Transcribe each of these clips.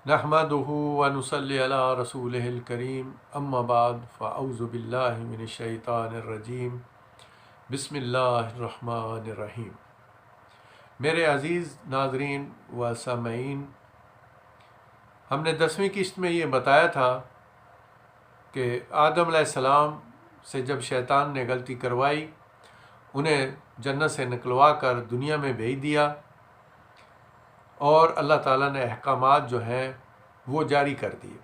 نحمدہ ونصلی علی رسولہ الکریم اما بعد فاعوذ باللہ من الشیطان الرجیم بسم اللہ الرحمن الرحیم۔ میرے عزیز ناظرین و سامعین، ہم نے 10ویں قسط میں یہ بتایا تھا کہ آدم علیہ السلام سے جب شیطان نے غلطی کروائی، انہیں جنت سے نکلوا کر دنیا میں بھیج دیا، اور اللہ تعالیٰ نے احکامات جو ہیں وہ جاری کر دیے۔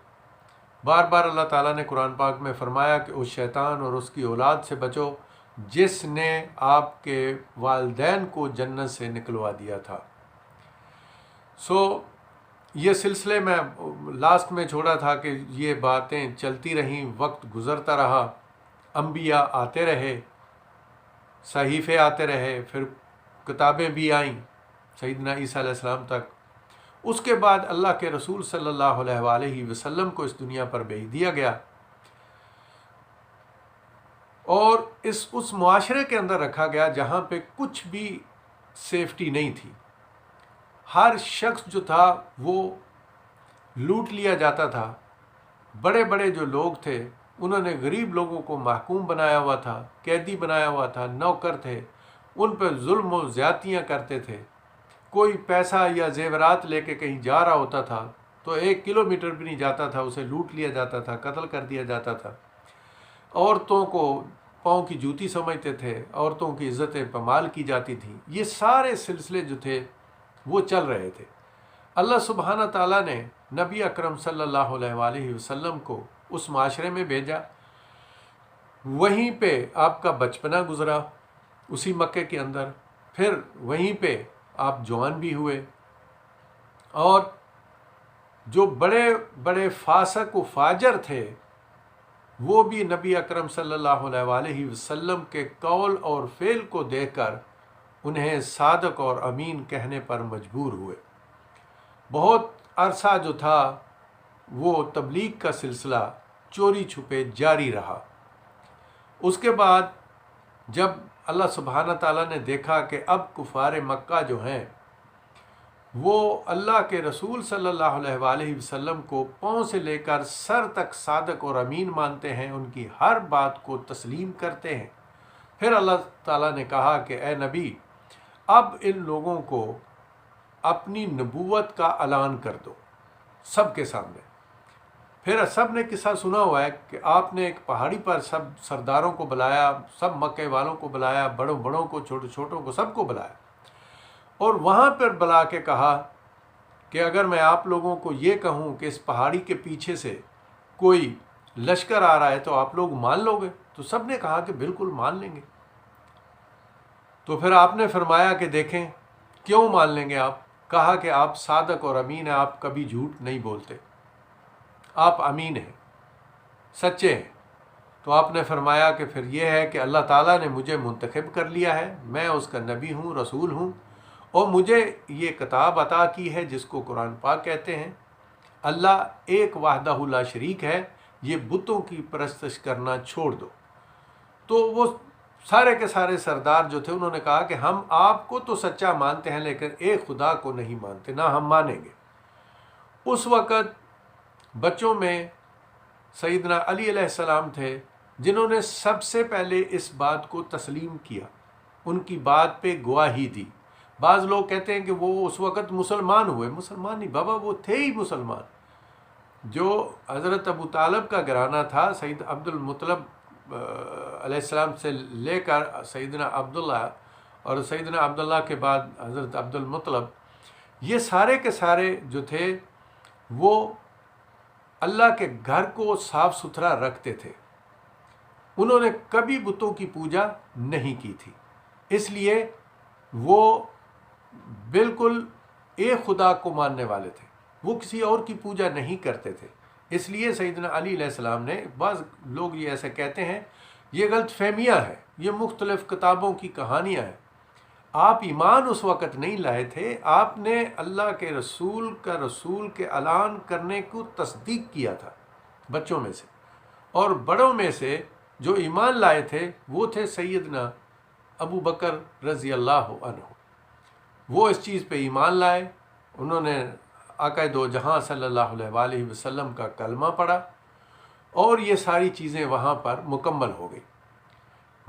بار بار اللہ تعالیٰ نے قرآن پاک میں فرمایا کہ اس شیطان اور اس کی اولاد سے بچو جس نے آپ کے والدین کو جنت سے نکلوا دیا تھا۔ یہ سلسلے میں لاسٹ میں چھوڑا تھا کہ یہ باتیں چلتی رہیں، وقت گزرتا رہا، انبیاء آتے رہے، صحیفے آتے رہے، پھر کتابیں بھی آئیں سیدنا عیسیٰ علیہ السلام تک۔ اس کے بعد اللہ کے رسول صلی اللہ علیہ وآلہ وسلم کو اس دنیا پر بھیج دیا گیا، اور اس معاشرے کے اندر رکھا گیا جہاں پہ کچھ بھی سیفٹی نہیں تھی۔ ہر شخص جو تھا وہ لوٹ لیا جاتا تھا۔ بڑے بڑے جو لوگ تھے انہوں نے غریب لوگوں کو محکوم بنایا ہوا تھا، قیدی بنایا ہوا تھا، نوکر تھے، ان پہ ظلم و زیادتیاں کرتے تھے۔ کوئی پیسہ یا زیورات لے کے کہیں جا رہا ہوتا تھا تو 1 کلومیٹر بھی نہیں جاتا تھا، اسے لوٹ لیا جاتا تھا، قتل کر دیا جاتا تھا۔ عورتوں کو پاؤں کی جوتی سمجھتے تھے، عورتوں کی عزتیں پامال کی جاتی تھیں۔ یہ سارے سلسلے جو تھے وہ چل رہے تھے۔ اللہ سبحانہ تعالیٰ نے نبی اکرم صلی اللہ علیہ وآلہ وسلم کو اس معاشرے میں بھیجا، وہیں پہ آپ کا بچپنا گزرا، اسی مکے کے اندر، پھر وہیں پہ آپ جوان بھی ہوئے، اور جو بڑے بڑے فاسق و فاجر تھے وہ بھی نبی اکرم صلی اللہ علیہ وآلہ وسلم کے قول اور فعل کو دیکھ کر انہیں صادق اور امین کہنے پر مجبور ہوئے۔ بہت عرصہ جو تھا وہ تبلیغ کا سلسلہ چوری چھپے جاری رہا۔ اس کے بعد جب اللہ سبحانہ تعالیٰ نے دیکھا کہ اب کفار مکہ جو ہیں وہ اللہ کے رسول صلی اللہ علیہ وآلہ وسلم کو پاؤں سے لے کر سر تک صادق اور امین مانتے ہیں، ان کی ہر بات کو تسلیم کرتے ہیں، پھر اللہ تعالیٰ نے کہا کہ اے نبی، اب ان لوگوں کو اپنی نبوت کا اعلان کر دو سب کے سامنے۔ پھر سب نے قصہ سنا ہوا ہے کہ آپ نے ایک پہاڑی پر سب سرداروں کو بلایا، سب مکے والوں کو بلایا، بڑوں بڑوں کو، چھوٹوں چھوٹوں کو، سب کو بلایا، اور وہاں پر بلا کے کہا کہ اگر میں آپ لوگوں کو یہ کہوں کہ اس پہاڑی کے پیچھے سے کوئی لشکر آ رہا ہے تو آپ لوگ مان لو گے؟ تو سب نے کہا کہ بالکل مان لیں گے۔ تو پھر آپ نے فرمایا کہ دیکھیں کیوں مان لیں گے آپ؟ کہا کہ آپ صادق اور امین ہیں، آپ کبھی جھوٹ نہیں بولتے، آپ امین ہیں، سچے ہیں۔ تو آپ نے فرمایا کہ پھر یہ ہے کہ اللہ تعالیٰ نے مجھے منتخب کر لیا ہے، میں اس کا نبی ہوں، رسول ہوں، اور مجھے یہ کتاب عطا کی ہے جس کو قرآن پاک کہتے ہیں۔ اللہ ایک وحدہ لا شریک ہے، یہ بتوں کی پرستش کرنا چھوڑ دو۔ تو وہ سارے کے سارے سردار جو تھے انہوں نے کہا کہ ہم آپ کو تو سچا مانتے ہیں لیکن ایک خدا کو نہیں مانتے، نہ ہم مانیں گے۔ اس وقت بچوں میں سیدنا علی علیہ السلام تھے جنہوں نے سب سے پہلے اس بات کو تسلیم کیا، ان کی بات پہ گواہی دی۔ بعض لوگ کہتے ہیں کہ وہ اس وقت مسلمان ہوئے، مسلمان نہیں بابا، وہ تھے ہی مسلمان۔ جو حضرت ابو طالب کا گھرانہ تھا، سید عبد المطلب علیہ السلام سے لے کر سیدنا عبداللہ، اور سیدنا عبداللہ کے بعد حضرت عبد المطلب، یہ سارے کے سارے جو تھے وہ اللہ کے گھر کو صاف ستھرا رکھتے تھے، انہوں نے کبھی بتوں کی پوجا نہیں کی تھی، اس لیے وہ بالکل ایک خدا کو ماننے والے تھے، وہ کسی اور کی پوجا نہیں کرتے تھے۔ اس لیے سیدنا علی علیہ السلام نے، بعض لوگ یہ ایسے کہتے ہیں، یہ غلط فہمیاں ہیں، یہ مختلف کتابوں کی کہانیاں ہیں۔ آپ ایمان اس وقت نہیں لائے تھے، آپ نے اللہ کے رسول کا رسول کے اعلان کرنے کو تصدیق کیا تھا بچوں میں سے، اور بڑوں میں سے جو ایمان لائے تھے وہ تھے سیدنا ابو بکر رضی اللہ عنہ۔ وہ اس چیز پہ ایمان لائے، انہوں نے آقا دو جہاں صلی اللہ علیہ وسلم کا کلمہ پڑھا اور یہ ساری چیزیں وہاں پر مکمل ہو گئی۔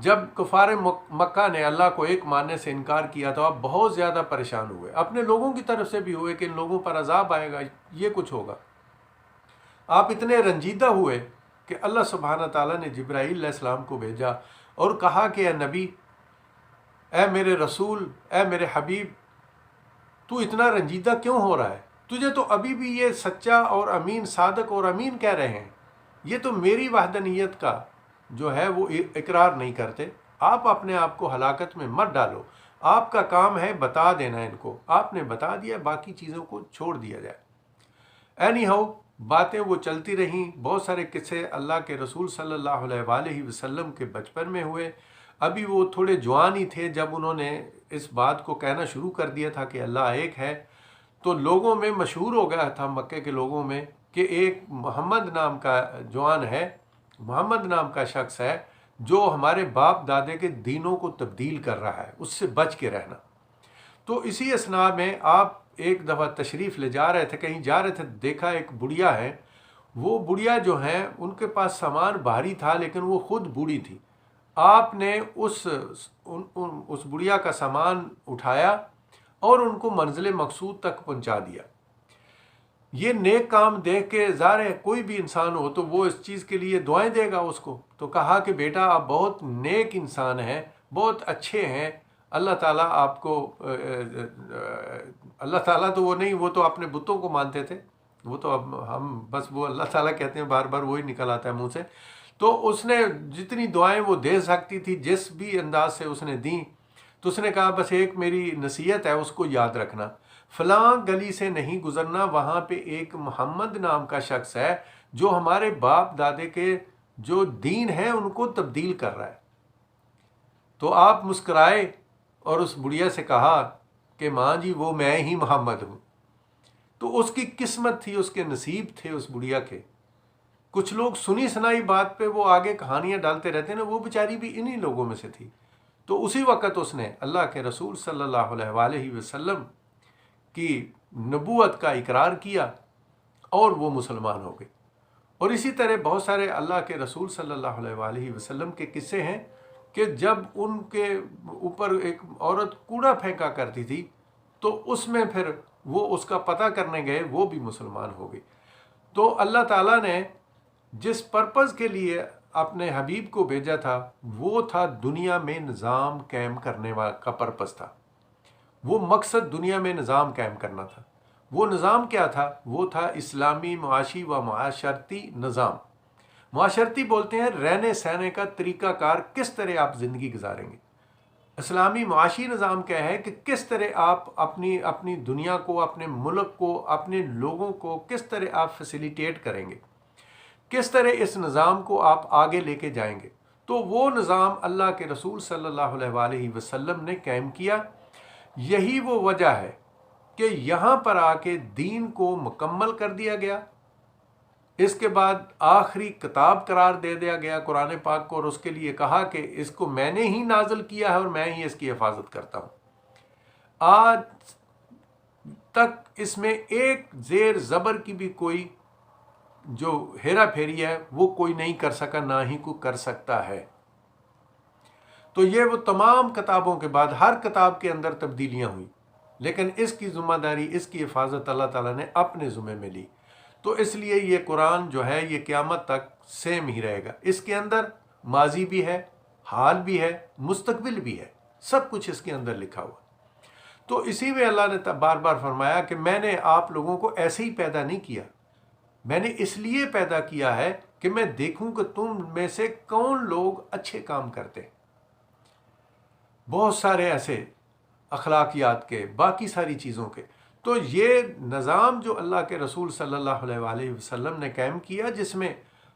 جب کفار مکہ نے اللہ کو ایک ماننے سے انکار کیا تو آپ بہت زیادہ پریشان ہوئے، اپنے لوگوں کی طرف سے بھی ہوئے کہ ان لوگوں پر عذاب آئے گا، یہ کچھ ہوگا۔ آپ اتنے رنجیدہ ہوئے کہ اللہ سبحانہ تعالیٰ نے جبرائیل علیہ السلام کو بھیجا اور کہا کہ اے نبی، اے میرے رسول، اے میرے حبیب، تو اتنا رنجیدہ کیوں ہو رہا ہے؟ تجھے تو ابھی بھی یہ سچا اور امین، صادق اور امین کہہ رہے ہیں، یہ تو میری وحدانیت کا جو ہے وہ اقرار نہیں کرتے۔ آپ اپنے آپ کو ہلاکت میں مت ڈالو، آپ کا کام ہے بتا دینا ان کو، آپ نے بتا دیا، باقی چیزوں کو چھوڑ دیا جائے۔ اینی ہاؤ باتیں وہ چلتی رہیں، بہت سارے قصے اللہ کے رسول صلی اللہ علیہ وسلم کے بچپن میں ہوئے۔ ابھی وہ تھوڑے جوان ہی تھے جب انہوں نے اس بات کو کہنا شروع کر دیا تھا کہ اللہ ایک ہے، تو لوگوں میں مشہور ہو گیا تھا، مکے کے لوگوں میں، کہ ایک محمد نام کا جوان ہے، محمد نام کا شخص ہے جو ہمارے باپ دادے کے دینوں کو تبدیل کر رہا ہے، اس سے بچ کے رہنا۔ تو اسی اثناء میں آپ ایک دفعہ تشریف لے جا رہے تھے، کہیں جا رہے تھے، دیکھا ایک بڑھیا ہے، وہ بڑھیا جو ہیں ان کے پاس سامان بھاری تھا لیکن وہ خود بوڑھی تھی۔ آپ نے اس بڑھیا کا سامان اٹھایا اور ان کو منزل مقصود تک پہنچا دیا۔ یہ نیک کام دیکھ کے ظاہر ہے کوئی بھی انسان ہو تو وہ اس چیز کے لیے دعائیں دے گا اس کو، تو کہا کہ بیٹا آپ بہت نیک انسان ہیں، بہت اچھے ہیں، اللہ تعالیٰ آپ کو اللہ تعالیٰ تو وہ نہیں، وہ تو اپنے بتوں کو مانتے تھے، وہ تو اب ہم بس وہ اللہ تعالیٰ کہتے ہیں، بار بار وہی نکل آتا ہے منہ سے۔ تو اس نے جتنی دعائیں وہ دے سکتی تھی جس بھی انداز سے اس نے دیں، تو اس نے کہا بس ایک میری نصیحت ہے، اس کو یاد رکھنا، فلاں گلی سے نہیں گزرنا، وہاں پہ ایک محمد نام کا شخص ہے جو ہمارے باپ دادے کے جو دین ہیں ان کو تبدیل کر رہا ہے۔ تو آپ مسکرائے اور اس بڑھیا سے کہا کہ ماں جی وہ میں ہی محمد ہوں۔ تو اس کی قسمت تھی، اس کے نصیب تھے اس بڑھیا کے۔ کچھ لوگ سنی سنائی بات پہ وہ آگے کہانیاں ڈالتے رہتے ہیں نا، وہ بیچاری بھی انہی لوگوں میں سے تھی۔ تو اسی وقت اس نے اللہ کے رسول صلی اللہ علیہ وسلم کی نبوت کا اقرار کیا اور وہ مسلمان ہو گئے۔ اور اسی طرح بہت سارے اللہ کے رسول صلی اللہ علیہ وسلم کے قصے ہیں کہ جب ان کے اوپر ایک عورت کوڑا پھینکا کرتی تھی تو اس میں پھر وہ اس کا پتہ کرنے گئے، وہ بھی مسلمان ہو گئی۔ تو اللہ تعالیٰ نے جس پرپز کے لیے اپنے حبیب کو بھیجا تھا وہ تھا دنیا میں نظام قائم کرنے کا پرپز تھا، وہ مقصد دنیا میں نظام قائم کرنا تھا۔ وہ نظام کیا تھا؟ وہ تھا اسلامی معاشی و معاشرتی نظام۔ معاشرتی بولتے ہیں رہنے سہنے کا طریقہ کار، کس طرح آپ زندگی گزاریں گے۔ اسلامی معاشی نظام کیا ہے کہ کس طرح آپ اپنی دنیا کو، اپنے ملک کو، اپنے لوگوں کو کس طرح آپ فیسیلیٹیٹ کریں گے، کس طرح اس نظام کو آپ آگے لے کے جائیں گے۔ تو وہ نظام اللہ کے رسول صلی اللہ علیہ وسلم نے قائم کیا۔ یہی وہ وجہ ہے کہ یہاں پر آ کے دین کو مکمل کر دیا گیا، اس کے بعد آخری کتاب قرار دے دیا گیا قرآن پاک کو، اور اس کے لیے کہا کہ اس کو میں نے ہی نازل کیا ہے اور میں ہی اس کی حفاظت کرتا ہوں۔ آج تک اس میں ایک زیر زبر کی بھی کوئی جو ہیرا پھیری ہے وہ کوئی نہیں کر سکا، نہ ہی کوئی کر سکتا ہے۔ تو یہ وہ تمام کتابوں کے بعد ہر کتاب کے اندر تبدیلیاں ہوئی، لیکن اس کی ذمہ داری، اس کی حفاظت اللہ تعالیٰ نے اپنے ذمے میں لی۔ تو اس لیے یہ قرآن جو ہے یہ قیامت تک سیم ہی رہے گا، اس کے اندر ماضی بھی ہے، حال بھی ہے، مستقبل بھی ہے، سب کچھ اس کے اندر لکھا ہوا۔ تو اسی میں اللہ نے بار بار فرمایا کہ میں نے آپ لوگوں کو ایسے ہی پیدا نہیں کیا، میں نے اس لیے پیدا کیا ہے کہ میں دیکھوں کہ تم میں سے کون لوگ اچھے کام کرتے ہیں۔ بہت سارے ایسے اخلاقیات کے، باقی ساری چیزوں کے۔ تو یہ نظام جو اللہ کے رسول صلی اللہ علیہ وسلم نے قائم کیا، جس میں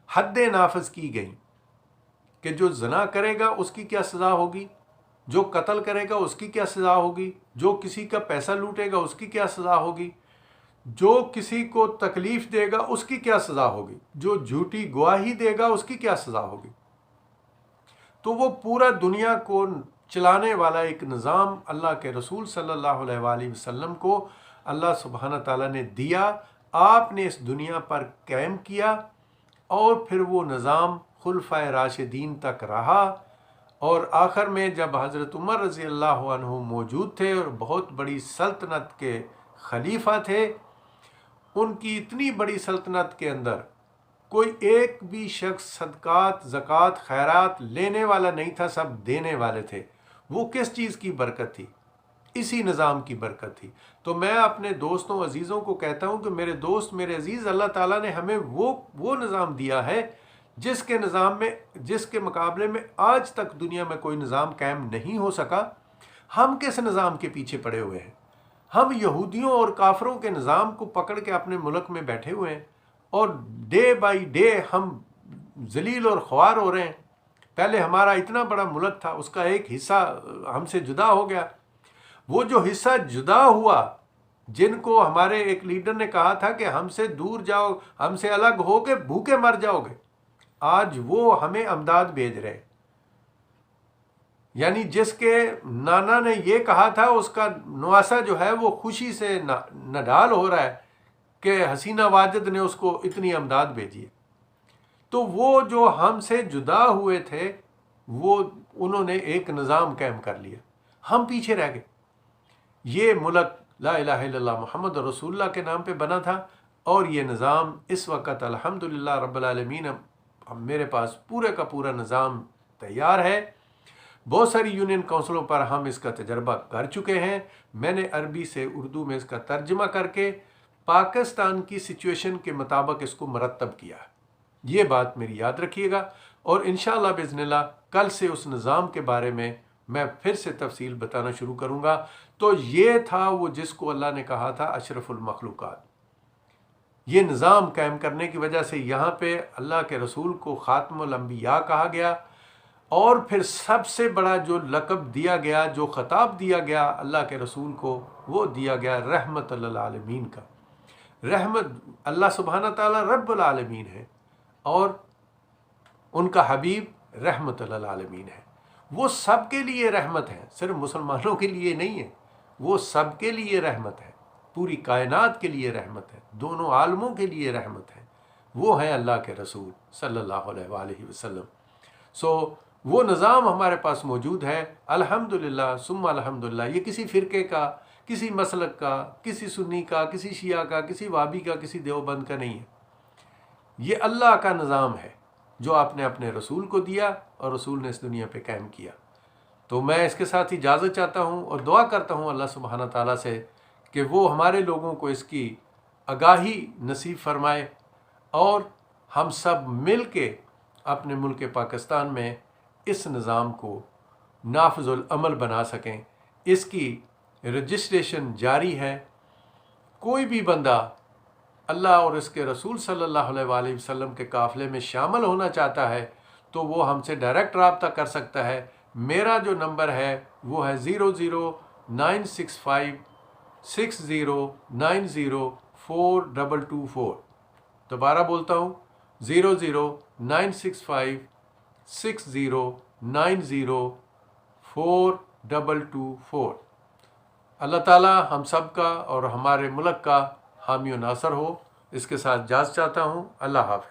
حدیں نافذ کی گئیں کہ جو زنا کرے گا اس کی کیا سزا ہوگی، جو قتل کرے گا اس کی کیا سزا ہوگی، جو کسی کا پیسہ لوٹے گا اس کی کیا سزا ہوگی، جو کسی کو تکلیف دے گا اس کی کیا سزا ہوگی، جو جھوٹی گواہی دے گا اس کی کیا سزا ہوگی۔ تو وہ پورا دنیا کو چلانے والا ایک نظام اللہ کے رسول صلی اللہ علیہ وسلم کو اللہ سبحانہ تعالیٰ نے دیا، آپ نے اس دنیا پر قائم کیا، اور پھر وہ نظام خلفائے راشدین تک رہا، اور آخر میں جب حضرت عمر رضی اللہ عنہ موجود تھے اور بہت بڑی سلطنت کے خلیفہ تھے، ان کی اتنی بڑی سلطنت کے اندر کوئی ایک بھی شخص صدقات، زکوٰۃ، خیرات لینے والا نہیں تھا، سب دینے والے تھے۔ وہ کس چیز کی برکت تھی؟ اسی نظام کی برکت تھی۔ تو میں اپنے دوستوں عزیزوں کو کہتا ہوں کہ میرے دوست، میرے عزیز، اللہ تعالیٰ نے ہمیں وہ نظام دیا ہے جس کے مقابلے میں آج تک دنیا میں کوئی نظام قائم نہیں ہو سکا۔ ہم کس نظام کے پیچھے پڑے ہوئے ہیں؟ ہم یہودیوں اور کافروں کے نظام کو پکڑ کے اپنے ملک میں بیٹھے ہوئے ہیں، اور ڈے بائی ڈے ہم ذلیل اور خوار ہو رہے ہیں۔ پہلے ہمارا اتنا بڑا ملک تھا، اس کا ایک حصہ ہم سے جدا ہو گیا۔ وہ جو حصہ جدا ہوا، جن کو ہمارے ایک لیڈر نے کہا تھا کہ ہم سے دور جاؤ، ہم سے الگ ہو کے بھوکے مر جاؤ گے، آج وہ ہمیں امداد بھیج رہے ہیں۔ یعنی جس کے نانا نے یہ کہا تھا، اس کا نواسا جو ہے وہ خوشی سے نڈال ہو رہا ہے کہ حسینہ واجد نے اس کو اتنی امداد بھیجی ہے۔ تو وہ جو ہم سے جدا ہوئے تھے، انہوں نے ایک نظام قائم کر لیا، ہم پیچھے رہ گئے۔ یہ ملک لا الہ الا اللہ محمد رسول اللہ کے نام پہ بنا تھا، اور یہ نظام اس وقت الحمدللہ رب العالمین میرے پاس پورے کا پورا نظام تیار ہے۔ بہت ساری یونین کونسلوں پر ہم اس کا تجربہ کر چکے ہیں۔ میں نے عربی سے اردو میں اس کا ترجمہ کر کے پاکستان کی سچویشن کے مطابق اس کو مرتب کیا۔ یہ بات میری یاد رکھیے گا، اور انشاءاللہ باذن اللہ کل سے اس نظام کے بارے میں پھر سے تفصیل بتانا شروع کروں گا۔ تو یہ تھا وہ جس کو اللہ نے کہا تھا اشرف المخلوقات۔ یہ نظام قائم کرنے کی وجہ سے یہاں پہ اللہ کے رسول کو خاتم الانبیاء کہا گیا، اور پھر سب سے بڑا جو لقب دیا گیا، جو خطاب دیا گیا اللہ کے رسول کو، وہ دیا گیا رحمت للعالمین کا۔ رحمت، اللہ سبحانہ تعالیٰ رب العالمین ہے، اور ان کا حبیب رحمت للعالمین ہے۔ وہ سب کے لیے رحمت ہے، صرف مسلمانوں کے لیے نہیں ہے، وہ سب کے لیے رحمت ہے، پوری کائنات کے لیے رحمت ہے، دونوں عالموں کے لیے رحمت ہے۔ وہ ہیں اللہ کے رسول صلی اللہ علیہ وآلہ وسلم۔ وہ نظام ہمارے پاس موجود ہے الحمدللہ ثم الحمدللہ۔ یہ کسی فرقے کا، کسی مسلک کا، کسی سنی کا، کسی شیعہ کا، کسی وہابی کا، کسی دیوبند کا نہیں ہے۔ یہ اللہ کا نظام ہے جو آپ نے اپنے رسول کو دیا، اور رسول نے اس دنیا پہ قائم کیا۔ تو میں اس کے ساتھ اجازت چاہتا ہوں اور دعا کرتا ہوں اللہ سبحانہ تعالیٰ سے کہ وہ ہمارے لوگوں کو اس کی آگاہی نصیب فرمائے، اور ہم سب مل کے اپنے ملک پاکستان میں اس نظام کو نافذ العمل بنا سکیں۔ اس کی رجسٹریشن جاری ہے۔ کوئی بھی بندہ اللہ اور اس کے رسول صلی اللہ علیہ وآلہ وسلم کے قافلے میں شامل ہونا چاہتا ہے تو وہ ہم سے ڈائریکٹ رابطہ کر سکتا ہے۔ میرا جو نمبر ہے وہ ہے 0096560904224۔ دوبارہ بولتا ہوں، 0096560904224۔ اللہ تعالی ہم سب کا اور ہمارے ملک کا حامی و ناصر ہو۔ اس کے ساتھ اجازت چاہتا ہوں۔ اللہ حافظ۔